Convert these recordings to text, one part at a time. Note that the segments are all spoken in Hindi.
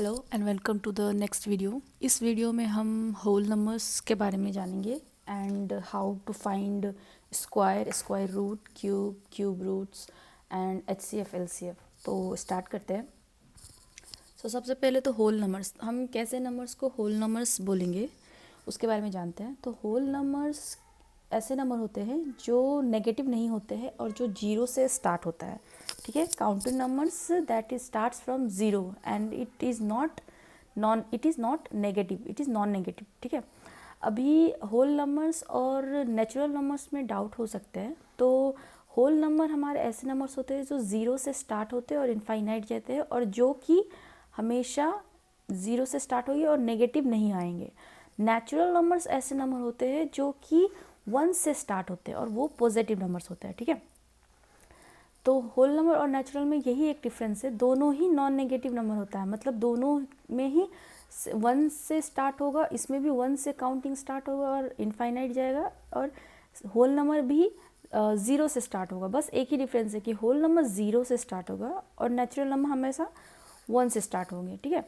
Hello and welcome to the next video. इस वीडियो में हम होल नंबर्स के बारे में जानेंगे and how to find square root, cube roots and HCF LCF. तो स्टार्ट करते हैं। सबसे पहले तो होल नंबर्स, हम कैसे नंबर्स को होल नंबर्स बोलेंगे उसके बारे में जानते हैं। तो होल नंबर्स ऐसे नंबर होते हैं जो नेगेटिव नहीं होते हैं और जो जीरो से स्टार्ट होता है। ठीक है, counted numbers that is starts from zero and it is not negative, it is non negative. ठीक है, अभी होल नंबर्स और नेचुरल नंबर्स में डाउट हो सकते हैं। तो होल नंबर हमारे ऐसे नंबर्स होते हैं जो ज़ीरो से स्टार्ट होते हैं और इनफाइनाइट जाते हैं और जो कि हमेशा ज़ीरो से स्टार्ट होंगे और नेगेटिव नहीं आएंगे। नेचुरल नंबर्स ऐसे नंबर होते हैं जो कि वन से स्टार्ट होते हैं और वो पॉजिटिव नंबर्स होते हैं। ठीक है, तो होल नंबर और नेचुरल में यही एक डिफरेंस है, दोनों ही नॉन नेगेटिव नंबर होता है, मतलब दोनों में ही वन से स्टार्ट होगा, इसमें भी वन से काउंटिंग स्टार्ट होगा और इनफाइनाइट जाएगा, और होल नंबर भी ज़ीरो से स्टार्ट होगा। बस एक ही डिफरेंस है कि होल नंबर ज़ीरो से स्टार्ट होगा और नेचुरल नंबर हमेशा वन से स्टार्ट होंगे। ठीक है,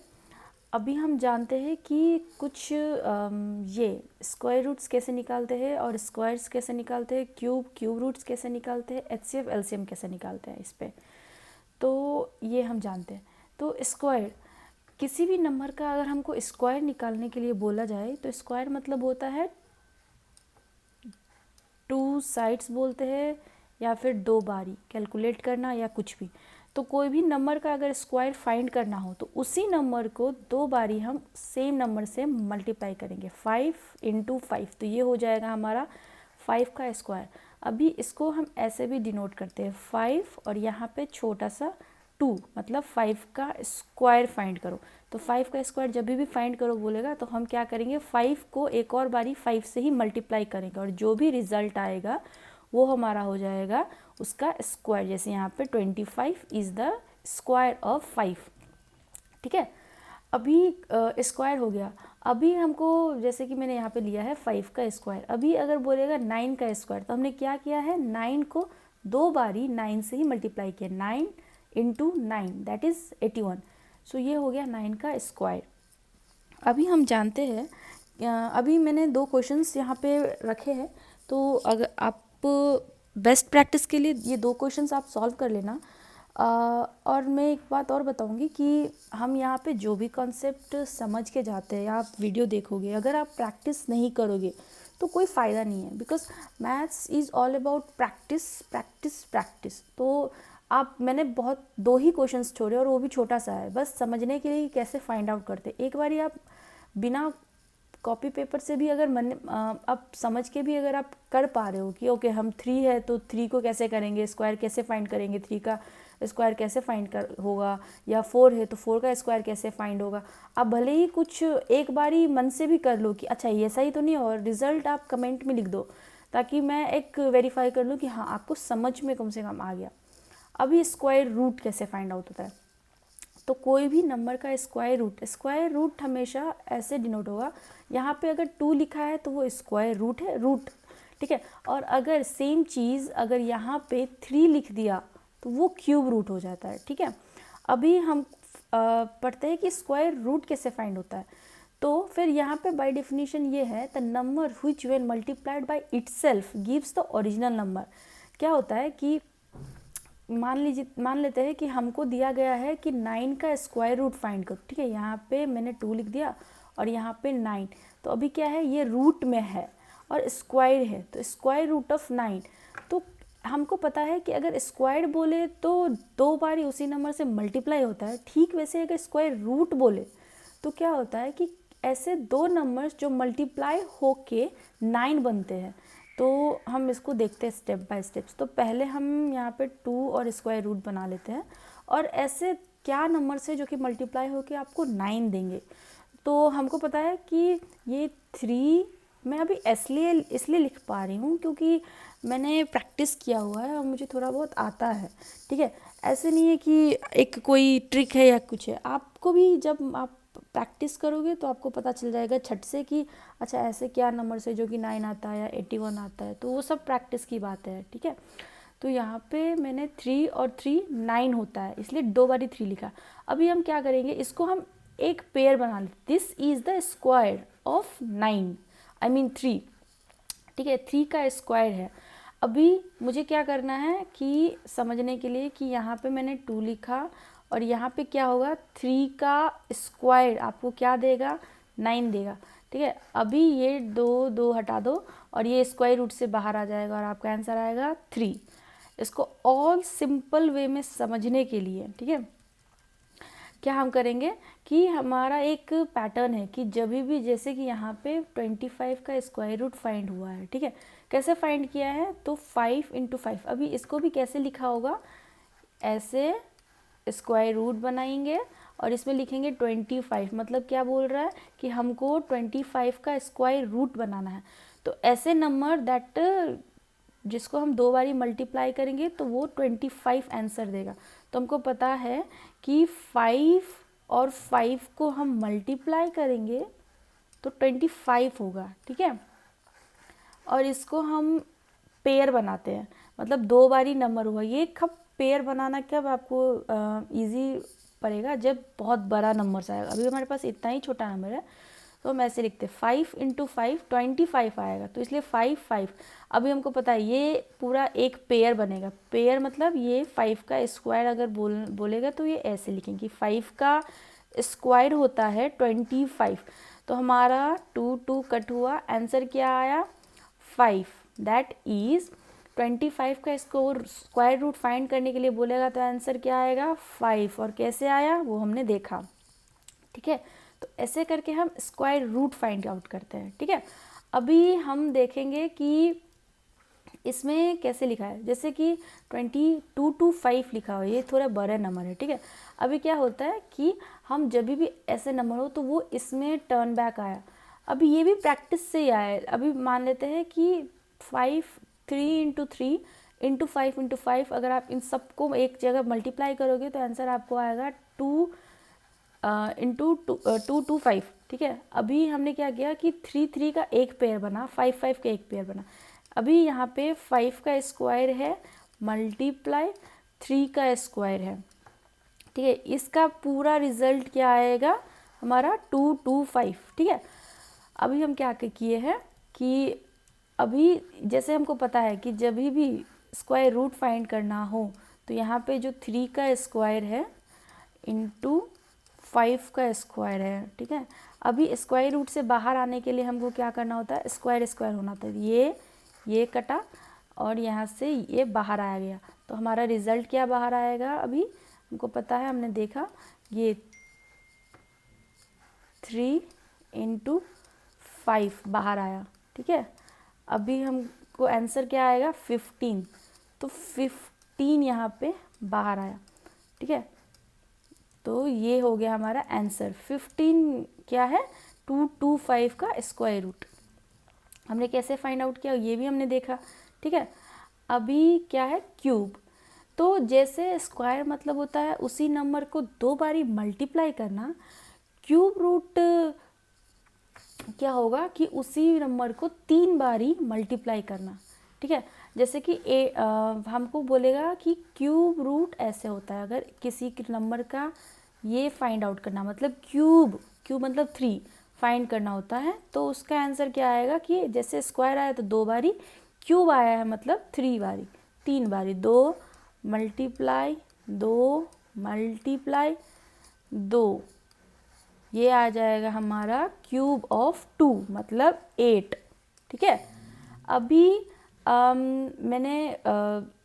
अभी हम जानते हैं कि कुछ ये स्क्वायर रूट्स कैसे निकालते हैं और स्क्वायर्स कैसे निकालते हैं, क्यूब रूट्स कैसे निकालते हैं, एचसीएफ एलसीएम कैसे निकालते हैं इस पे। तो ये हम जानते हैं। तो स्क्वायर, किसी भी नंबर का अगर हमको स्क्वायर निकालने के लिए बोला जाए तो स्क्वायर मतलब होता है टू साइड्स बोलते हैं या फिर दो बारी कैलकुलेट करना या कुछ भी। तो कोई भी नंबर का अगर स्क्वायर फाइंड करना हो तो उसी नंबर को दो बारी हम सेम नंबर से मल्टीप्लाई करेंगे, 5 × 5, तो ये हो जाएगा हमारा 5 का स्क्वायर। अभी इसको हम ऐसे भी डिनोट करते हैं 5 और यहाँ पे छोटा सा 2, मतलब 5 का स्क्वायर फाइंड करो। तो 5 का स्क्वायर जब भी फाइंड करो बोलेगा तो हम क्या करेंगे, 5 को एक और बारी 5 से ही मल्टीप्लाई करेंगे और जो भी रिजल्ट आएगा वो हमारा हो जाएगा उसका स्क्वायर। जैसे यहाँ पे 25 इज़ द स्क्वायर ऑफ 5। ठीक है, अभी स्क्वायर हो गया। अभी हमको जैसे कि मैंने यहाँ पे लिया है 5 का स्क्वायर, अभी अगर बोलेगा 9 का स्क्वायर तो हमने क्या किया है, 9 को दो बारी 9 से ही मल्टीप्लाई किया, 9 × 9 दैट इज़ 81। सो ये हो गया 9 का स्क्वायर। अभी हम जानते हैं, अभी मैंने दो क्वेश्चंस यहाँ पे रखे हैं, तो अगर आप बेस्ट प्रैक्टिस के लिए ये दो क्वेश्चंस आप सॉल्व कर लेना। और मैं एक बात और बताऊंगी कि हम यहाँ पे जो भी कॉन्सेप्ट समझ के जाते हैं, आप वीडियो देखोगे, अगर आप प्रैक्टिस नहीं करोगे तो कोई फ़ायदा नहीं है, because maths is all about practice practice practice. तो आप, मैंने बहुत दो ही क्वेश्चंस छोड़े और वो भी छोटा सा है, बस समझने के लिए कैसे फाइंड आउट करते। एक बारी आप बिना कॉपी पेपर से भी अगर मन आप समझ के भी अगर आप कर पा रहे हो कि ओके हम 3 है तो 3 को कैसे करेंगे, स्क्वायर कैसे फाइंड करेंगे, 3 का स्क्वायर कैसे फाइंड कर होगा, या 4 है तो 4 का स्क्वायर कैसे फाइंड होगा। आप भले ही कुछ एक बारी मन से भी कर लो कि अच्छा ये सही तो नहीं, और रिज़ल्ट आप कमेंट में लिख दो ताकि मैं एक वेरीफाई कर लूँ कि हाँ आपको समझ में कम से कम आ गया। अभी स्क्वायर रूट कैसे फाइंड आउट होता है, तो कोई भी नंबर का स्क्वायर रूट हमेशा ऐसे डिनोट होगा, यहाँ पे अगर 2 लिखा है तो वो स्क्वायर रूट है, रूट। ठीक है, और अगर सेम चीज़ अगर यहाँ पे 3 लिख दिया तो वो क्यूब रूट हो जाता है। ठीक है, अभी हम पढ़ते हैं कि स्क्वायर रूट कैसे फाइंड होता है। तो फिर यहाँ पे बाय डेफिनेशन ये है, the number which when multiplied by itself gives the original number. क्या होता है कि मान लेते हैं कि हमको दिया गया है कि 9 का स्क्वायर रूट फाइंड करो। ठीक है, यहाँ पे मैंने 2 लिख दिया और यहाँ पे 9, तो अभी क्या है, ये रूट में है और स्क्वायर है, तो स्क्वायर रूट ऑफ 9। तो हमको पता है कि अगर स्क्वायर बोले तो दो बारी उसी नंबर से मल्टीप्लाई होता है, ठीक वैसे अगर स्क्वायर रूट बोले तो क्या होता है कि ऐसे दो नंबर्स जो मल्टीप्लाई होके 9 बनते हैं। तो हम इसको देखते हैं स्टेप बाय स्टेप्स। तो पहले हम यहाँ पे 2 और स्क्वायर रूट बना लेते हैं, और ऐसे क्या नंबर से जो कि मल्टीप्लाई होके आपको 9 देंगे। तो हमको पता है कि ये 3 मैं अभी इसलिए लिख पा रही हूँ क्योंकि मैंने प्रैक्टिस किया हुआ है और मुझे थोड़ा बहुत आता है। ठीक है, ऐसे नहीं है कि एक कोई ट्रिक है या कुछ है, आपको भी जब आप प्रैक्टिस करोगे तो आपको पता चल जाएगा छट से कि अच्छा ऐसे क्या नंबर से जो कि 9 आता है या 81 आता है, तो वो सब प्रैक्टिस की बात है। ठीक है, तो यहाँ पे मैंने 3 और 3 9 होता है, इसलिए दो बारी 3 लिखा। अभी हम क्या करेंगे, इसको हम एक पेयर बना लेते। This is the square of 9, I mean 3, ठीक है, 3 का स्क्वायर है। अभी मुझे क्या करना है कि समझने के लिए कि यहाँ पे मैंने 2 लिखा और यहाँ पे क्या होगा, 3 का स्क्वायर आपको क्या देगा, 9 देगा, ठीक है। अभी ये 2 हटा दो और ये स्क्वायर रूट से बाहर आ जाएगा और आपका आंसर आएगा 3। इसको और सिंपल वे में समझने के लिए, ठीक है, क्या हम करेंगे कि हमारा एक पैटर्न है कि जब भी, जैसे कि यहाँ पे 25 का स्क्वायर रूट फाइंड हुआ है, ठीक है, कैसे फाइंड किया है, तो 5 × 5। अभी इसको भी कैसे लिखा होगा, ऐसे स्क्वायर रूट बनाएंगे और इसमें लिखेंगे 25। मतलब क्या बोल रहा है कि हमको 25 का स्क्वायर रूट बनाना है। तो ऐसे नंबर दैट जिसको हम 2 बारी मल्टीप्लाई करेंगे तो वो 25 आंसर देगा। तो हमको पता है कि 5 और 5 को हम मल्टीप्लाई करेंगे तो 25 होगा, ठीक है। और इसको हम पेयर बनाते हैं, मतलब 2 बारी नंबर हुआ। ये कब पेयर बनाना कब आपको इजी पड़ेगा, जब बहुत बड़ा नंबर आएगा। अभी हमारे पास इतना ही छोटा नंबर है तो हम ऐसे लिखते हैं 5 × 5 25 आएगा, तो इसलिए 5 5। अभी हमको पता है ये पूरा एक पेयर बनेगा। पेयर मतलब ये 5 का स्क्वायर अगर बोलेगा तो ये ऐसे लिखेंगे, 5 का स्क्वायर होता है 25। तो हमारा 2 2 कट हुआ, आंसर क्या आया 5। दैट इज 25 का स्क्वायर रूट फाइंड करने के लिए बोलेगा तो आंसर क्या आएगा 5। और कैसे आया वो हमने देखा, ठीक है। तो ऐसे करके हम स्क्वायर रूट फाइंड आउट करते हैं, ठीक है। अभी हम देखेंगे कि इसमें कैसे लिखा है, जैसे कि 22 to 5 लिखा हो, ये थोड़ा बड़ा नंबर है, ठीक है। अभी क्या होता है कि हम जब भी ऐसे नंबर हो तो वो इसमें टर्न बैक आया। अभी ये भी प्रैक्टिस से ही आया है। अभी मान लेते हैं कि 3 × 3 × 5 × 5, अगर आप इन सबको एक जगह मल्टीप्लाई करोगे तो आंसर आपको आएगा 2 × 2 2 5, ठीक है। अभी हमने क्या किया कि 3 3 का एक पेयर बना, 5 5 का एक पेयर बना। अभी यहाँ पे 5 का स्क्वायर है मल्टीप्लाई 3 का स्क्वायर है, ठीक है। इसका पूरा रिजल्ट क्या आएगा हमारा 2 2 5, ठीक है। अभी हम क्या किए हैं कि अभी जैसे हमको पता है कि जब भी स्क्वायर रूट फाइंड करना हो तो यहाँ पे जो 3 का स्क्वायर है इंटू 5 का स्क्वायर है, ठीक है। अभी स्क्वायर रूट से बाहर आने के लिए हमको क्या करना होता है, स्क्वायर स्क्वायर होना होता है। ये कटा और यहाँ से ये बाहर आया गया, तो हमारा रिजल्ट क्या बाहर आएगा, अभी हमको पता है, हमने देखा ये 3 × 5 बाहर आया, ठीक है। अभी हमको आंसर क्या आएगा 15, तो 15 यहाँ पे बाहर आया, ठीक है। तो ये हो गया हमारा आंसर। 15 क्या है 225 का स्क्वायर रूट। हमने कैसे फाइंड आउट किया ये भी हमने देखा, ठीक है। अभी क्या है क्यूब, तो जैसे स्क्वायर मतलब होता है उसी नंबर को 2 बारी मल्टीप्लाई करना, क्यूब रूट क्या होगा कि उसी नंबर को 3 बारी मल्टीप्लाई करना, ठीक है। जैसे कि हमको बोलेगा कि क्यूब रूट ऐसे होता है, अगर किसी नंबर का ये फाइंड आउट करना, मतलब क्यूब मतलब 3 फाइंड करना होता है, तो उसका आंसर क्या आएगा कि जैसे स्क्वायर आया तो 2 बारी, क्यूब आया है मतलब 3 बारी, 3 बारी, 2 मल्टीप्लाई 2 मल्टीप्लाई 2, ये आ जाएगा हमारा क्यूब ऑफ 2 मतलब 8, ठीक है। अभी मैंने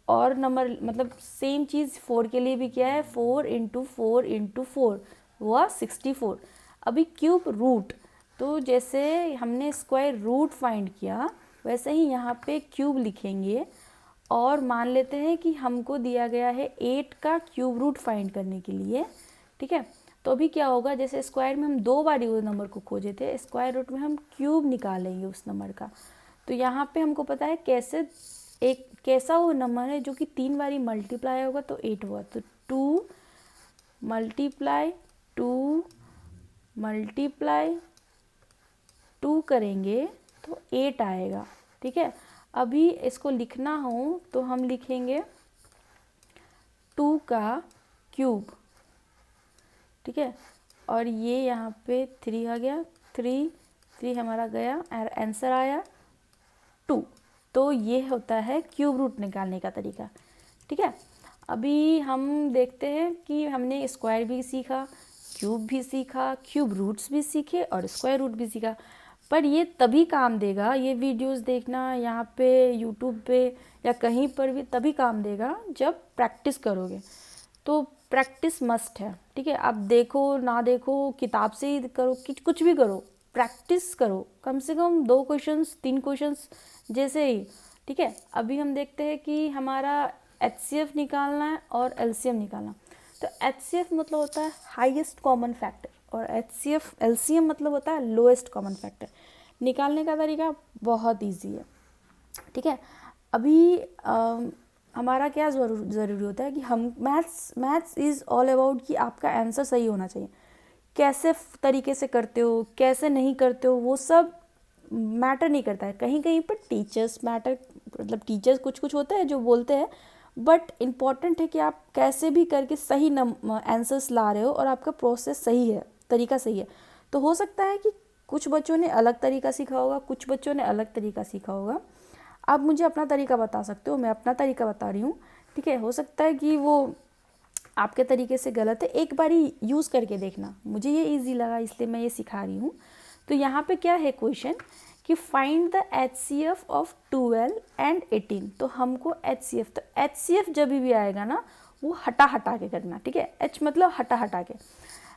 और नंबर मतलब सेम चीज़ 4 के लिए भी किया है, 4 × 4 × 4 हुआ 64। अभी क्यूब रूट, तो जैसे हमने स्क्वायर रूट फाइंड किया वैसे ही यहाँ पे क्यूब लिखेंगे और मान लेते हैं कि हमको दिया गया है 8 का क्यूब रूट फाइंड करने के लिए, ठीक है। तो अभी क्या होगा, जैसे स्क्वायर में हम 2 बारी उस नंबर को खोजे थे, स्क्वायर रूट में हम क्यूब निकालेंगे उस नंबर का। तो यहाँ पे हमको पता है कैसा वो नंबर है जो कि 3 बारी मल्टीप्लाई होगा तो 8 हुआ, तो 2 मल्टीप्लाई 2 मल्टीप्लाई 2 करेंगे तो 8 आएगा, ठीक है। अभी इसको लिखना हो तो हम लिखेंगे 2 का क्यूब, ठीक है। और ये यहाँ पे 3 आ गया, 3 हमारा गया और आंसर आया 2। तो ये होता है क्यूब रूट निकालने का तरीका। ठीक है, अभी हम देखते हैं कि हमने स्क्वायर भी सीखा, क्यूब भी सीखा, क्यूब रूट्स भी सीखे और स्क्वायर रूट भी सीखा। पर ये तभी काम देगा, ये वीडियोस देखना यहाँ पे यूट्यूब पे या कहीं पर भी तभी काम देगा जब प्रैक्टिस करोगे। तो प्रैक्टिस मस्ट है। ठीक है, आप देखो ना देखो, किताब से ही करो, कुछ भी करो, प्रैक्टिस करो, कम से कम 2 क्वेश्चंस 3 क्वेश्चंस जैसे ही। ठीक है, अभी हम देखते हैं कि हमारा HCF निकालना है और LCM निकालना। तो HCF मतलब होता है हाईएस्ट कॉमन फैक्टर और LCM मतलब होता है लोएस्ट कॉमन फैक्टर। निकालने का तरीका बहुत ईजी है। ठीक है, अभी हमारा क्या ज़रूरी होता है कि हम मैथ्स इज़ ऑल अबाउट कि आपका आंसर सही होना चाहिए। कैसे तरीके से करते हो, कैसे नहीं करते हो, वो सब मैटर नहीं करता है। कहीं कहीं पर टीचर्स मैटर, मतलब टीचर्स कुछ होते हैं जो बोलते हैं, बट इम्पॉर्टेंट है कि आप कैसे भी करके सही आंसर्स ला रहे हो और आपका प्रोसेस सही है, तरीका सही है। तो हो सकता है कि कुछ बच्चों ने अलग तरीका सीखा होगा, कुछ बच्चों ने अलग तरीका सीखा होगा। आप मुझे अपना तरीका बता सकते हो, मैं अपना तरीका बता रही हूँ। ठीक है, हो सकता है कि वो आपके तरीके से गलत है, एक बारी यूज़ करके देखना। मुझे ये इजी लगा इसलिए मैं ये सिखा रही हूँ। तो यहाँ पे क्या है क्वेश्चन कि find the HCF of 12 and 18। तो हमको HCF, तो HCF जब भी आएगा ना वो हटा के करना। ठीक है, H मतलब हटा के।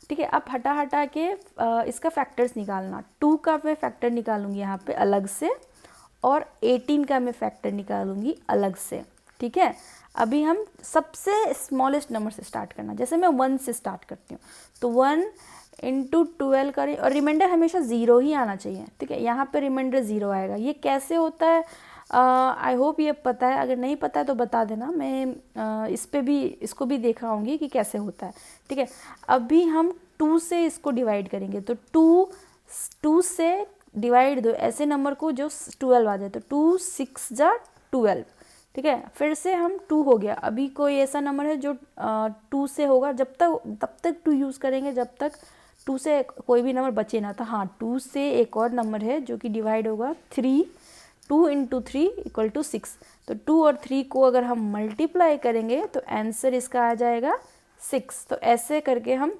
ठीक है, आप हटा के इसका फैक्टर्स निकालना। 2 का मैं फैक्टर निकालूंगी यहाँ पे अलग से और 18 का मैं फैक्टर निकालूंगी अलग से। ठीक है, अभी हम सबसे स्मॉलेस्ट नंबर से स्टार्ट करना, जैसे मैं 1 से स्टार्ट करती हूँ। तो 1 × 12 करें और रिमाइंडर हमेशा 0 ही आना चाहिए। ठीक है, यहाँ पे रिमाइंडर 0 आएगा। ये कैसे होता है आई होप ये पता है, अगर नहीं पता है तो बता देना, मैं इसको भी दिखाऊंगी कि कैसे होता है। ठीक है, अभी हम 2 से इसको डिवाइड करेंगे। तो 2 से डिवाइड दो ऐसे नंबर को जो 12 आ जाए। तो 2 6 जा 12। ठीक है, फिर से हम 2 हो गया। अभी कोई ऐसा नंबर है जो 2 से होगा, तब तक 2 यूज़ करेंगे जब तक 2 से कोई भी नंबर बचे ना। तो हाँ, 2 से एक और नंबर है जो कि डिवाइड होगा 3। 2 × 3 = 6। तो 2 और 3 को अगर हम मल्टीप्लाई करेंगे तो आंसर इसका आ जाएगा 6। तो ऐसे करके हम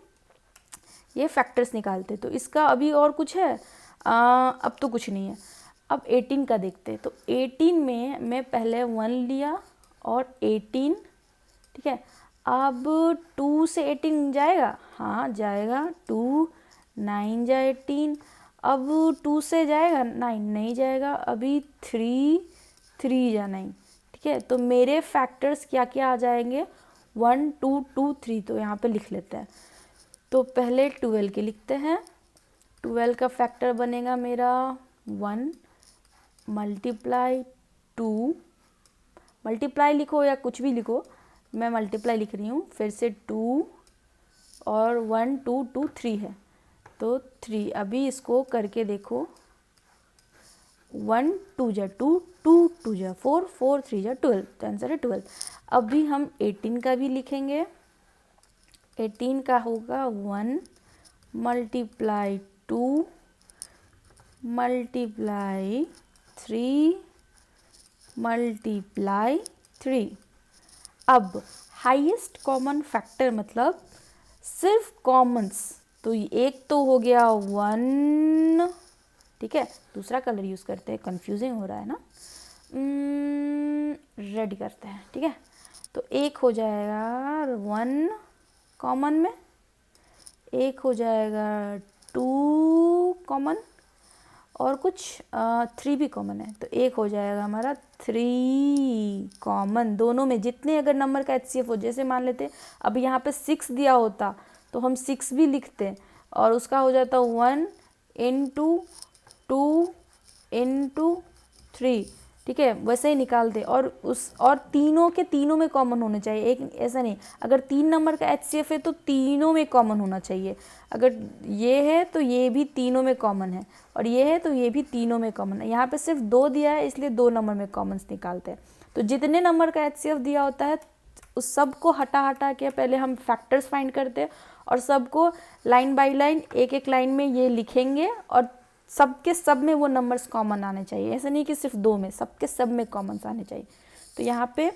ये फैक्टर्स निकालते। तो इसका अभी और कुछ है? अब तो कुछ नहीं है। अब 18 का देखते हैं। तो 18 में मैं पहले 1 लिया और 18। ठीक है, अब 2 से 18 जाएगा, हाँ जाएगा। 2 9 जा 18। अब 2 से जाएगा 9, नहीं जाएगा। अभी 3 जा 9। ठीक है, तो मेरे फैक्टर्स क्या क्या आ जाएंगे? 1 2 2 3। तो यहाँ पे लिख लेते हैं। तो पहले 12 के लिखते हैं। 12 का फैक्टर बनेगा मेरा 1 × 2। मल्टीप्लाई लिखो या कुछ भी लिखो, मैं मल्टीप्लाई लिख रही हूँ। फिर से 2 और 1 2 2 3 है तो 3। अभी इसको करके देखो। 1 2 जा 2, 2 2 जा 4, 4 3 जा 12। तो आंसर है 12। अभी हम 18 का भी लिखेंगे। 18 का होगा 1 × 2 × 3 × 3। अब हाईएस्ट कॉमन फैक्टर मतलब सिर्फ कॉमन्स। तो एक तो हो गया 1। ठीक है, दूसरा कलर यूज़ करते हैं, कंफ्यूजिंग हो रहा है ना। रेड करते हैं। ठीक है, तो एक हो जाएगा 1 कॉमन में, एक हो जाएगा 2 कॉमन और कुछ 3 भी कॉमन है। तो एक हो जाएगा हमारा 3 कॉमन। दोनों में जितने अगर नंबर का HCF हो, जैसे मान लेते अब यहाँ पे 6 दिया होता तो हम 6 भी लिखते और उसका हो जाता 1 × 2 × 3। ठीक है, वैसे ही निकालते और तीनों में कॉमन होने चाहिए। एक ऐसा नहीं, अगर 3 नंबर का HCF है तो तीनों में कॉमन होना चाहिए। अगर ये है तो ये भी तीनों में कॉमन है और ये है तो ये भी तीनों में कॉमन है। यहाँ पे सिर्फ 2 दिया है इसलिए 2 नंबर में कॉमन्स निकालते हैं। तो जितने नंबर का HCF दिया होता है उस सब को हटा के पहले हम फैक्टर्स फाइंड करते हैं और सबको लाइन बाय लाइन एक एक लाइन में ये लिखेंगे और सबके सब में वो नंबर्स कॉमन आने चाहिए। ऐसा नहीं कि सिर्फ 2 में, सबके सब में कॉमन आने चाहिए। तो यहाँ पे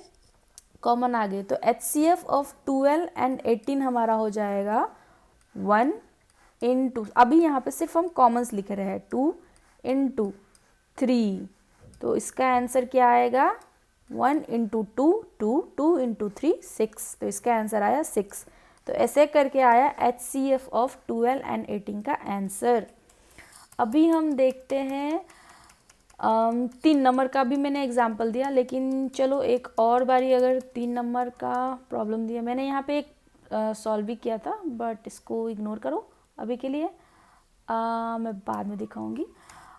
कॉमन आ गए, तो HCF ऑफ 12 एंड 18 हमारा हो जाएगा 1 into, अभी यहाँ पे सिर्फ हम कॉमन्स लिख रहे हैं, 2 into 3, तो इसका आंसर क्या आएगा 1 into 2, 2 into 3 6, तो इसका आंसर आया 6। तो ऐसे करके आया HCF ऑफ 12 एंड 18 का आंसर। अभी हम देखते हैं 3 नंबर का भी मैंने एग्जाम्पल दिया, लेकिन चलो एक और बारी अगर 3 नंबर का प्रॉब्लम दिया, मैंने यहाँ पे एक सॉल्व भी किया था, बट इसको इग्नोर करो अभी के लिए, मैं बाद में दिखाऊंगी।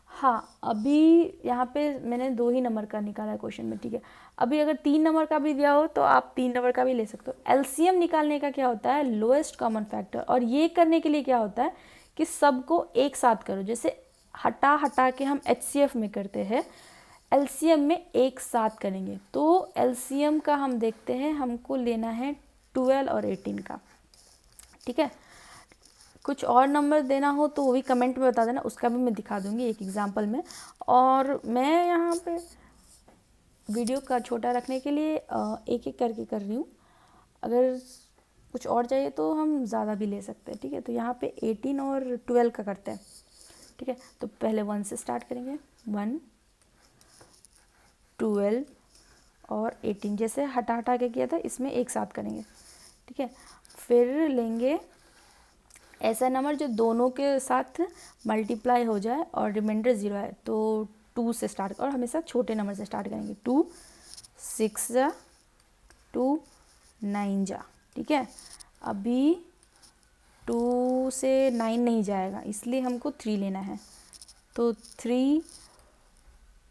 हाँ, अभी यहाँ पे मैंने 2 ही नंबर का निकाला है क्वेश्चन में, ठीक है। अभी अगर 3 नंबर का भी दिया हो तो आप 3 नंबर का भी ले सकते हो। एलसीएम निकालने का क्या होता है, लोएस्ट कॉमन फैक्टर, और ये करने के लिए क्या होता है कि सबको एक साथ करो, जैसे हटा हटा के हम HCF में करते हैं, एलसीएम में एक साथ करेंगे। तो एलसीएम का हम देखते हैं, हमको लेना है 12 और 18 का, ठीक है। कुछ और नंबर देना हो तो वो भी कमेंट में बता देना, उसका भी मैं दिखा दूंगी एक एग्जांपल में। और मैं यहाँ पे वीडियो का छोटा रखने के लिए एक एक करके कर रही हूँ, अगर कुछ और चाहिए तो हम ज़्यादा भी ले सकते हैं, ठीक है। तो यहाँ पे 18 और 12 का करते हैं, ठीक है। तो पहले 1 से स्टार्ट करेंगे, 1 12 और 18, जैसे हटा हटा के किया था इसमें एक साथ करेंगे, ठीक है। फिर लेंगे ऐसा नंबर जो दोनों के साथ मल्टीप्लाई हो जाए और रिमाइंडर 0 है, तो 2 से स्टार्ट, और हमेशा छोटे नंबर से स्टार्ट करेंगे। 2 6 जा, 2 9 जा, ठीक है। अभी 2 से 9 नहीं जाएगा, इसलिए हमको 3 लेना है, तो 3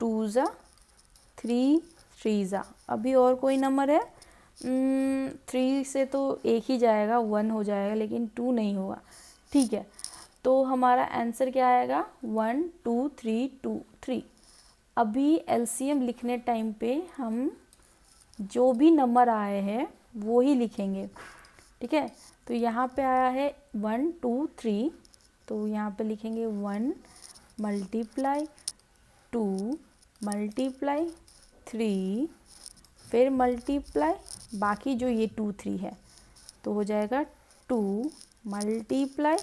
2 जा, 3 3 जा। अभी और कोई नंबर है, 3 से तो एक ही जाएगा, 1 हो जाएगा, लेकिन 2 नहीं होगा, ठीक है। तो हमारा आंसर क्या आएगा 1 2 3 2 3। अभी एलसीएम लिखने टाइम पे हम जो भी नंबर आए हैं वो ही लिखेंगे, ठीक है। तो यहाँ पे आया है 1 2 3, तो यहाँ पे लिखेंगे 1 मल्टीप्लाई 2 मल्टीप्लाई 3, फिर मल्टीप्लाई बाकी जो ये 2 3 है, तो हो जाएगा 2 मल्टीप्लाई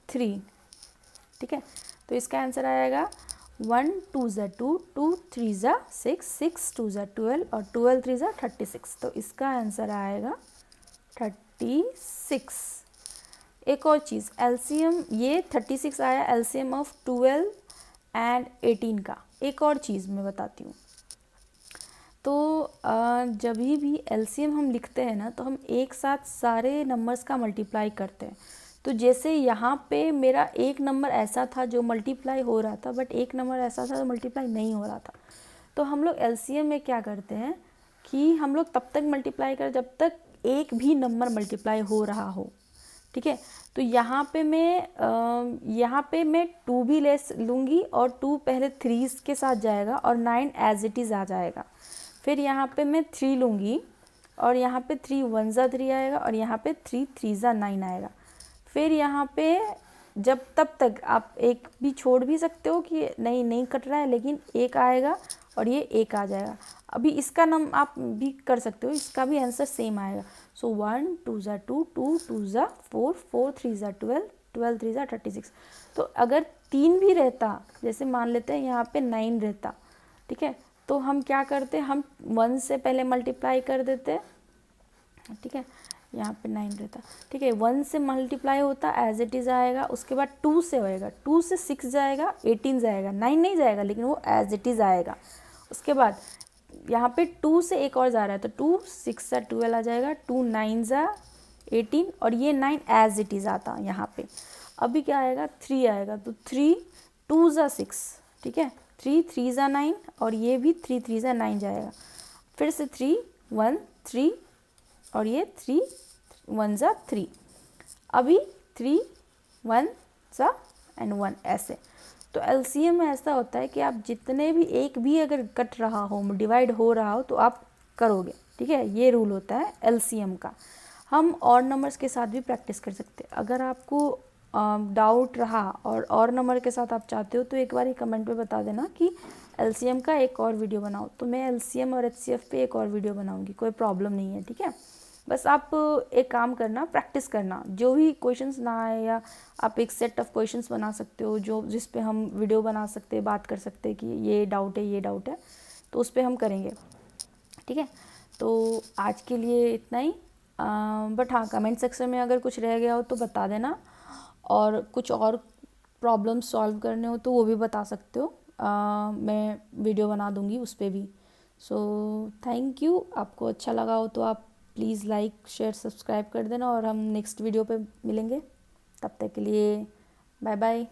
3, ठीक है। तो इसका आंसर आएगा 1 2 ज़ा 2, 2 3 ज़ा 6, 6 2 ज़ा 12 और 12 3 ज़ा 36, तो इसका आंसर आएगा 36। एक और चीज़, एलसीएम ये 36 आया एलसीएम ऑफ 12 एंड 18 का। एक और चीज़ मैं बताती हूँ, तो जब भी एलसीएम हम लिखते हैं ना, तो हम एक साथ सारे नंबर्स का मल्टीप्लाई करते हैं। तो जैसे यहाँ पे मेरा एक नंबर ऐसा था जो मल्टीप्लाई हो रहा था, बट एक नंबर ऐसा था जो मल्टीप्लाई नहीं हो रहा था। तो हम लोग एलसीएम में क्या करते हैं कि हम लोग तब तक मल्टीप्लाई कर जब तक एक भी नंबर मल्टीप्लाई हो रहा हो, ठीक है। तो यहाँ पे मैं 2 भी ले लूँगी, और 2 पहले 3 के साथ जाएगा और 9 एज इट इज़ आ जाएगा। फिर यहाँ पे मैं 3 लूँगी, और यहाँ पे 3 1 ज़ा 3 आएगा, और यहाँ पे 3 3 ज़ा 9 आएगा। फिर यहाँ पे जब तब तक आप एक भी छोड़ भी सकते हो कि नहीं कट रहा है, लेकिन एक आएगा और ये एक आ जाएगा। अभी इसका नम आप भी कर सकते हो, इसका भी आंसर सेम आएगा। सो 1 2 ज़ा 2, 2 2 ज़ा 4, 4 3 ज़ा 12, 12 3 ज़ा 36। तो अगर 3 भी रहता, जैसे मान लेते हैं यहाँ पे 9 रहता, ठीक है, तो हम क्या करते, हम 1 से पहले मल्टीप्लाई कर देते, ठीक है। यहाँ पे 9 रहता, ठीक है, 1 से मल्टीप्लाई होता एज इट इज़ आएगा, उसके बाद 2 से होएगा, 2 से 6 जाएगा, 18 जाएगा, 9 नहीं जाएगा, लेकिन वो एज इट इज़ आएगा। उसके बाद यहाँ पे 2 से एक और जा रहा है, तो 2 6 ज़ा 12 आ जाएगा, 2 9 ज़ा 18, और ये 9 एज इट इज़ आता यहाँ पे। अभी क्या आएगा 3 आएगा, तो 3 2 ज़ा 6, ठीक है, 3 3 ज़ा 9, और ये भी 3 3 ज़ा 9 जाएगा। फिर से 3 1 3, और ये 3 1 ज़ा 3। अभी 3 1 ज़ा एंड 1 ऐसे। तो एलसीएम में ऐसा होता है कि आप जितने भी एक भी अगर कट रहा हो, डिवाइड हो रहा हो, तो आप करोगे, ठीक है। ये रूल होता है एलसीएम का। हम और नंबर्स के साथ भी प्रैक्टिस कर सकते हैं। अगर आपको डाउट रहा और नंबर के साथ आप चाहते हो तो एक बार ही कमेंट पे बता देना कि एलसीएम का एक और वीडियो बनाओ, तो मैं एलसीएम और एचसीएफ पे एक और वीडियो बनाऊंगी, कोई प्रॉब्लम नहीं है, ठीक है। बस आप एक काम करना, प्रैक्टिस करना, जो भी क्वेश्चंस ना आए या आप एक सेट ऑफ क्वेश्चंस बना सकते हो जो जिस पे हम वीडियो बना सकते हैं, बात कर सकते हैं कि ये डाउट है, ये डाउट है, तो उस पर हम करेंगे, ठीक है। तो आज के लिए इतना ही। बट हाँ, कमेंट सेक्शन में अगर कुछ रह गया हो तो बता देना, और कुछ और प्रॉब्लम सॉल्व करने हो तो वो भी बता सकते हो, मैं वीडियो बना दूंगी उस पर भी। So thank you. आपको अच्छा लगा हो तो आप प्लीज़ लाइक शेयर सब्सक्राइब कर देना, और हम नेक्स्ट वीडियो पे मिलेंगे। तब तक के लिए बाय बाय।